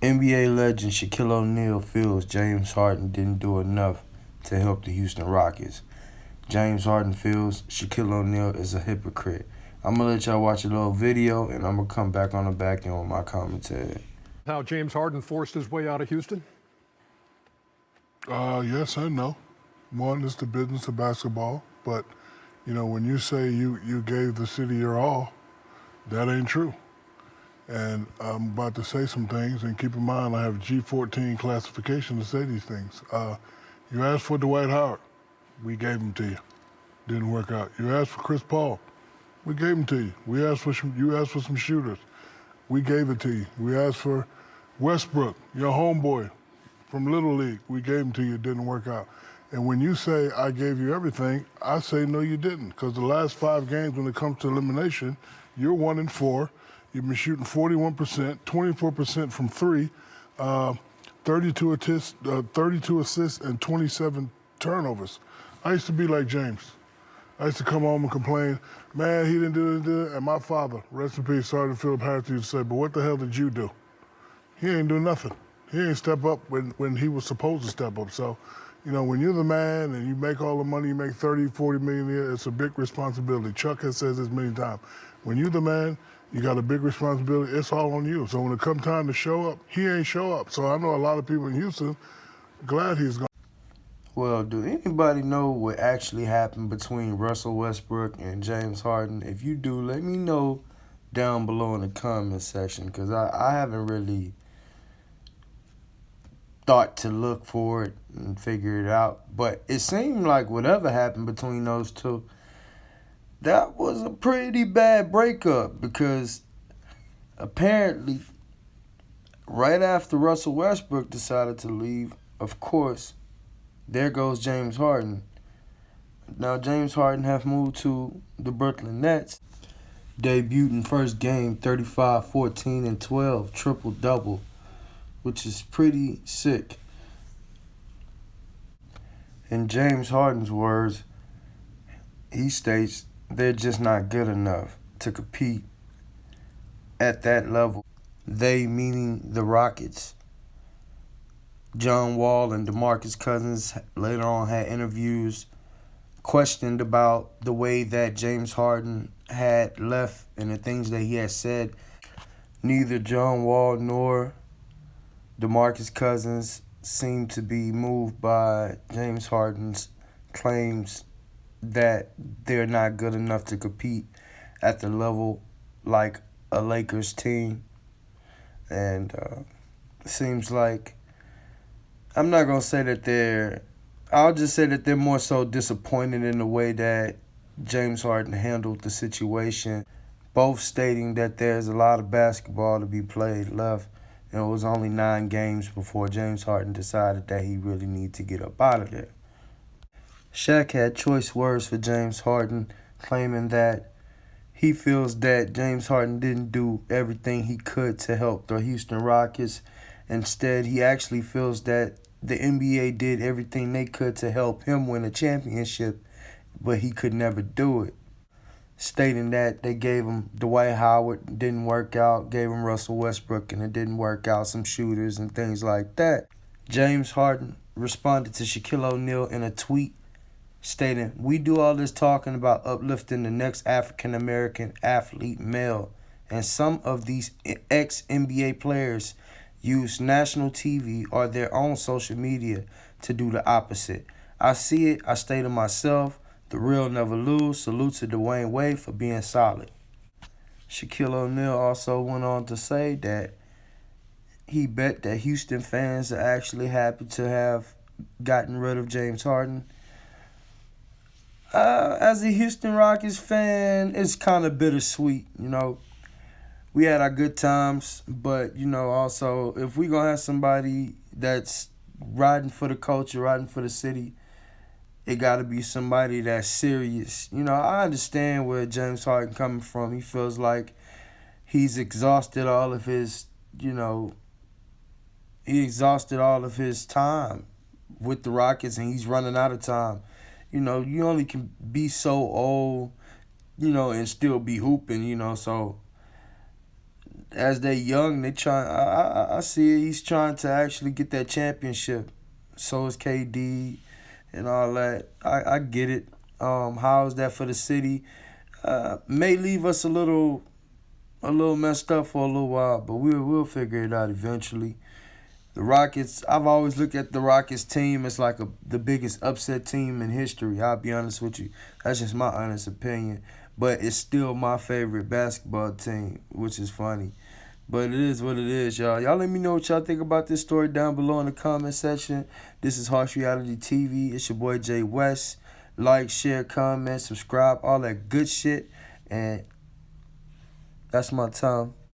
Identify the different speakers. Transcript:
Speaker 1: NBA legend Shaquille O'Neal feels James Harden didn't do enough to help the Houston Rockets. James Harden feels Shaquille O'Neal is a hypocrite. I'm going to let y'all watch a little video, and I'm going to come back on the back end with my commentary.
Speaker 2: How James Harden forced his way out of Houston?
Speaker 3: Yes and no. One is the business of basketball, but when you say you gave the city your all, that ain't true. And I'm about to say some things, and keep in mind I have G14 classification to say these things. You asked for Dwight Howard, we gave him to you. Didn't work out. You asked for Chris Paul, we gave him to you. You asked for some shooters, we gave it to you. We asked for Westbrook, your homeboy from Little League, we gave him to you. It didn't work out. And when you say I gave you everything, I say no, you didn't. Because the last 5 games, when it comes to elimination, you're 1-4. You've been shooting 41%, 24% from 3, 32 assists, and 27 turnovers. I used to be like James. I used to come home and complain, man, he didn't do it. And my father, rest in peace, Sergeant Philip Harris, used to say, but what the hell did you do? He ain't do nothing. He ain't step up when he was supposed to step up. So, when you're the man and you make all the money, you make 30, 40 million a year, it's a big responsibility. Chuck has said this many times. When you're the man, you got a big responsibility. It's all on you. So when it comes time to show up, he ain't show up. So I know a lot of people in Houston glad he's gone.
Speaker 1: Well, do anybody know what actually happened between Russell Westbrook and James Harden? If you do, let me know down below in the comment section, because I haven't really thought to look for it and figure it out. But it seemed like whatever happened between those two, that was a pretty bad breakup, because apparently right after Russell Westbrook decided to leave, of course, there goes James Harden. Now James Harden have moved to the Brooklyn Nets, debuted in first game 35, 14, and 12, triple-double, which is pretty sick. In James Harden's words, he states they're just not good enough to compete at that level. They, meaning the Rockets. John Wall and DeMarcus Cousins later on had interviews questioned about the way that James Harden had left and the things that he had said. Neither John Wall nor DeMarcus Cousins seemed to be moved by James Harden's claims that they're not good enough to compete at the level like a Lakers team. And it seems like, I'm not going to say that I'll just say that they're more so disappointed in the way that James Harden handled the situation, both stating that there's a lot of basketball to be played left. And it was only 9 games before James Harden decided that he really needed to get up out of there. Shaq had choice words for James Harden, claiming that he feels that James Harden didn't do everything he could to help the Houston Rockets. Instead, he actually feels that the NBA did everything they could to help him win a championship, but he could never do it. Stating that they gave him Dwight Howard, didn't work out, gave him Russell Westbrook, and it didn't work out, some shooters and things like that. James Harden responded to Shaquille O'Neal in a tweet stating, "We do all this talking about uplifting the next African-American athlete male, and some of these ex-NBA players use national TV or their own social media to do the opposite. I see it, I stay to myself. The real never lose. Salute to Dwayne Wade for being solid." Shaquille O'Neal also went on to say that he bet that Houston fans are actually happy to have gotten rid of James Harden. As a Houston Rockets fan, it's kind of bittersweet, We had our good times, but, also, if we're going to have somebody that's riding for the culture, riding for the city, it got to be somebody that's serious. I understand where James Harden coming from. He feels like he's exhausted all of his, he exhausted all of his time with the Rockets, and he's running out of time. You only can be so old, and still be hooping, so as they young, they try. I see it. He's trying to actually get that championship. So is KD and all that. I get it. How is that for the city? May leave us a little messed up for a little while, but we'll figure it out eventually. The Rockets. I've always looked at the Rockets team as like the biggest upset team in history. I'll be honest with you. That's just my honest opinion. But it's still my favorite basketball team, which is funny. But it is what it is, y'all. Y'all let me know what y'all think about this story down below in the comment section. This is Harsh Reality TV. It's your boy Jay West. Like, share, comment, subscribe, all that good shit. And that's my time.